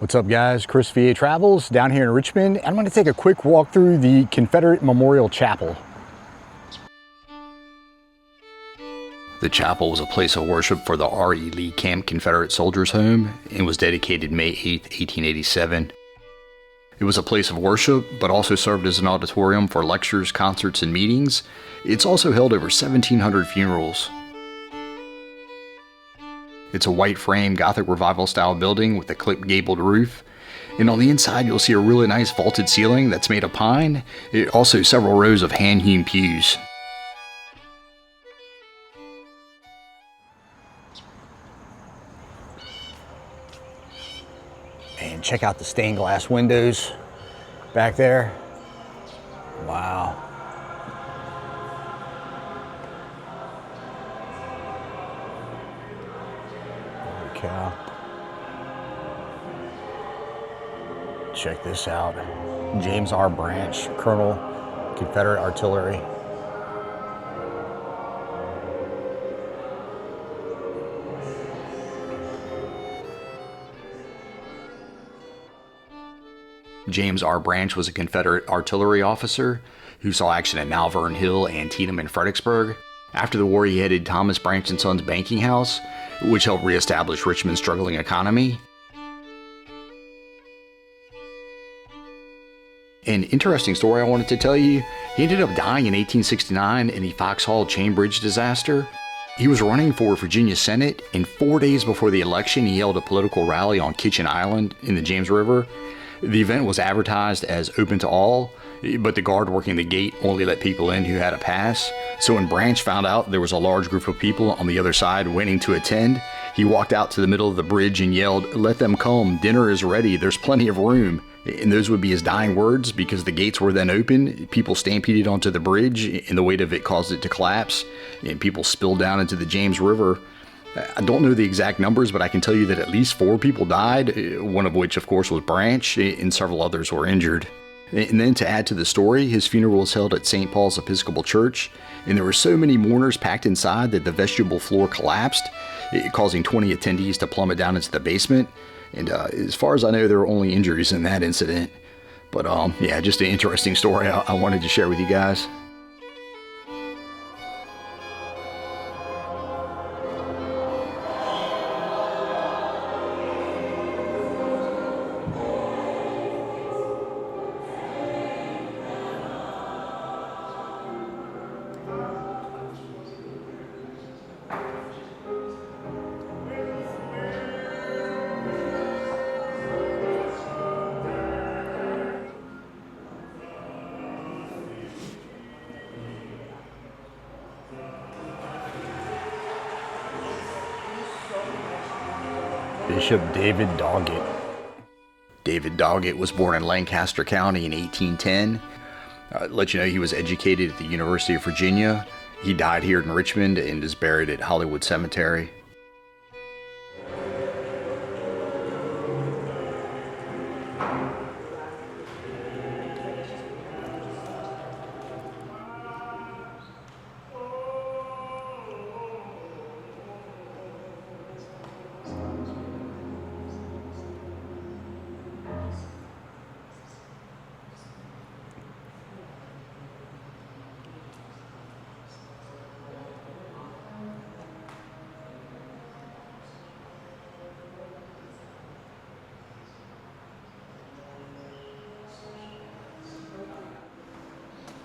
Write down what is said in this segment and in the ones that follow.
What's up guys, Chris VA Travels down here in Richmond. I'm going to take a quick walk through the Confederate Memorial Chapel. The chapel was a place of worship for the R.E. Lee Camp Confederate Soldiers Home and was dedicated May 8, 1887. It was a place of worship, but also served as an auditorium for lectures, concerts, and meetings. It's also held over 1,700 funerals. It's a white frame Gothic Revival style building with a clipped gabled roof. And on the inside you'll see a really nice vaulted ceiling that's made of pine. Also several rows of hand-hewn pews. And check out the stained glass windows back there. Wow. Cow. Check this out. James R. Branch, Colonel, Confederate Artillery. James R. Branch was a Confederate artillery officer who saw action at Malvern Hill, Antietam, and Fredericksburg. After the war, he headed Thomas Branch & Sons Banking House, which helped reestablish Richmond's struggling economy. An interesting story I wanted to tell you, he ended up dying in 1869 in the Foxhall Chain Bridge disaster. He was running for Virginia Senate, and 4 days before the election, he held a political rally on Kitchen Island in the James River. The event was advertised as open to all, but the guard working the gate only let people in who had a pass. So when Branch found out there was a large group of people on the other side waiting to attend, he walked out to the middle of the bridge and yelled, "Let them come, dinner is ready, there's plenty of room." And those would be his dying words because the gates were then open. People stampeded onto the bridge and the weight of it caused it to collapse, and people spilled down into the James River. I don't know the exact numbers, but I can tell you that at least 4 people died, one of which of course was Branch, and several others were injured. And then to add to the story, his funeral was held at St. Paul's Episcopal Church, and there were so many mourners packed inside that the vestibule floor collapsed, causing 20 attendees to plummet down into the basement. And as far as I know, there were only injuries in that incident. But yeah, just an interesting story I wanted to share with you guys. Bishop David Doggett. David Doggett was born in Lancaster County in 1810. Let you know he was educated at the University of Virginia. He died here in Richmond and is buried at Hollywood Cemetery.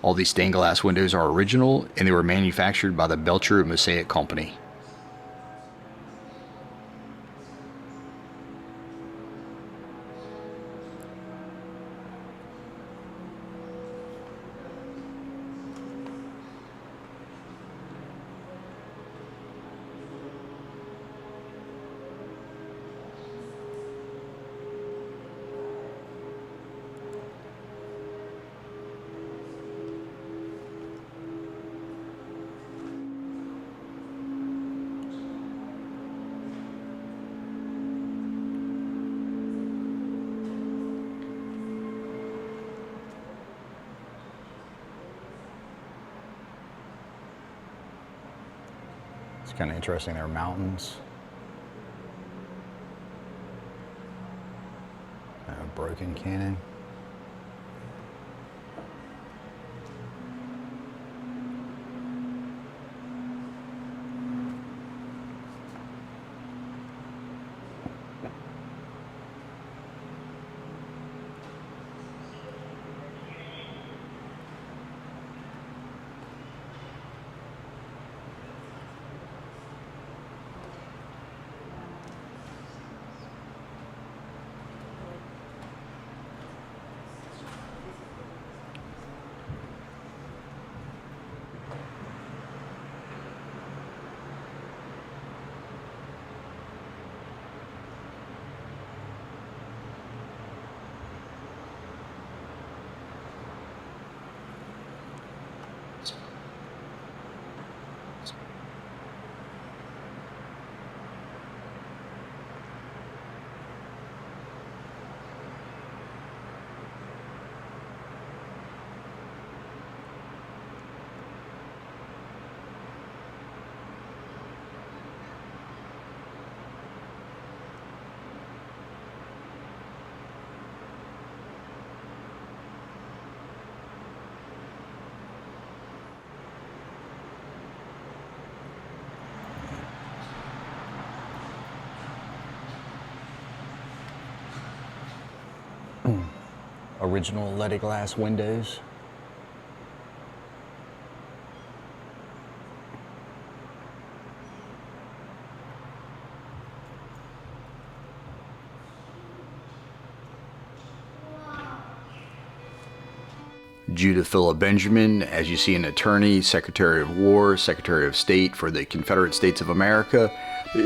All these stained glass windows are original, and they were manufactured by the Belcher Mosaic Company. It's kind of interesting, there are mountains. broken cannon. Original leaded glass windows. Judith Philip Benjamin, as you see, an attorney, Secretary of War, Secretary of State for the Confederate States of America.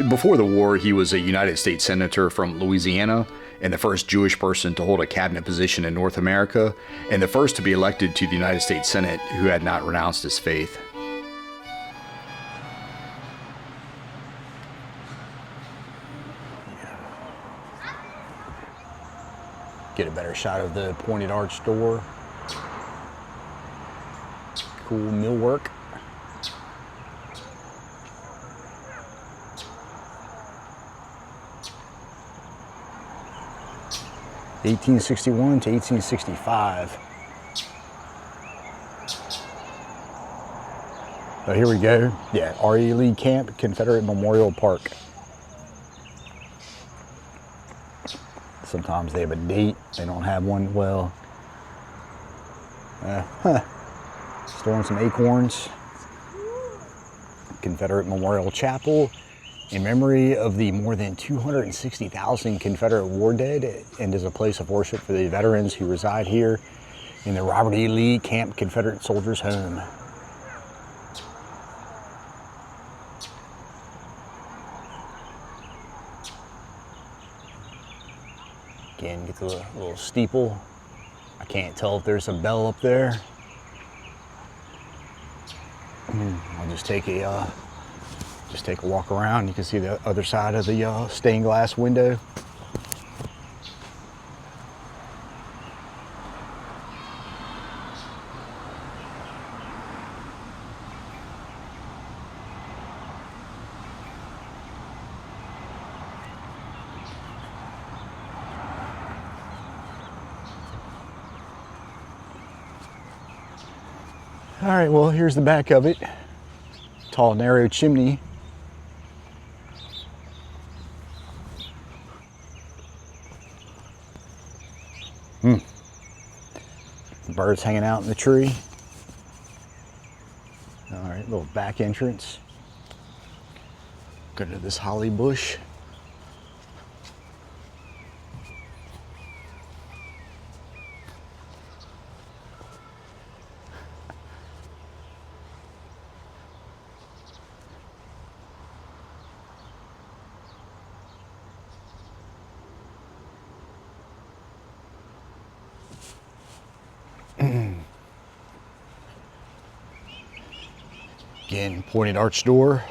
Before the war, he was a United States Senator from Louisiana, and the first Jewish person to hold a cabinet position in North America, and the first to be elected to the United States Senate who had not renounced his faith. Get a better shot of the pointed arch door. Cool millwork. (1861 to 1865). Oh, here we go. Yeah, R.E. Lee Camp, Confederate Memorial Park. Sometimes they have a date. They don't have one. Well, storing some acorns. Confederate Memorial Chapel, in memory of the more than 260,000 Confederate war dead, and is a place of worship for the veterans who reside here in the Robert E. Lee Camp Confederate Soldiers Home. Again, get the little steeple. I can't tell if there's a bell up there. I'll just take a walk around. You can see the other side of the stained glass window. All right, well, here's the back of it. Tall, narrow chimney. Birds hanging out in the tree. All right, little back entrance. Go to this holly bush. Again, pointed arch door.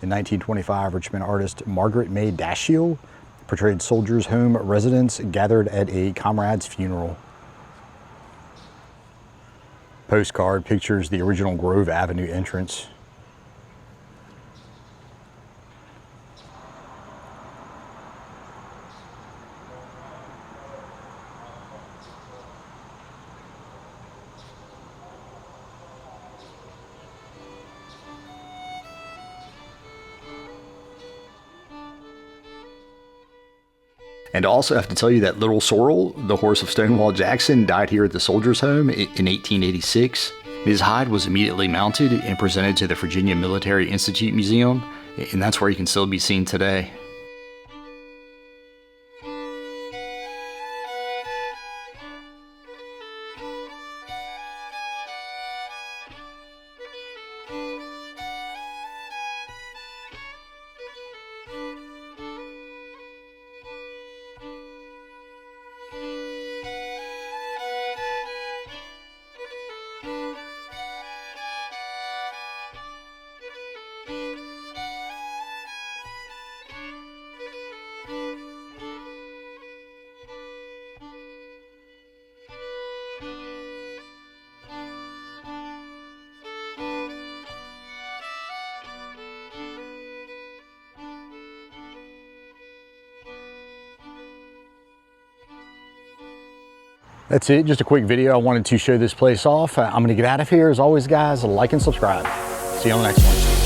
In 1925, Richmond artist Margaret May Dashiell portrayed soldiers' home residents gathered at a comrade's funeral. postcard pictures the original Grove Avenue entrance. And I also have to tell you that Little Sorrel, the horse of Stonewall Jackson, died here at the Soldiers' Home in 1886. His hide was immediately mounted and presented to the Virginia Military Institute Museum, and that's where he can still be seen today. That's it, just a quick video. I wanted to show this place off. I'm gonna get out of here. As always, guys, like and subscribe. See you on the next one.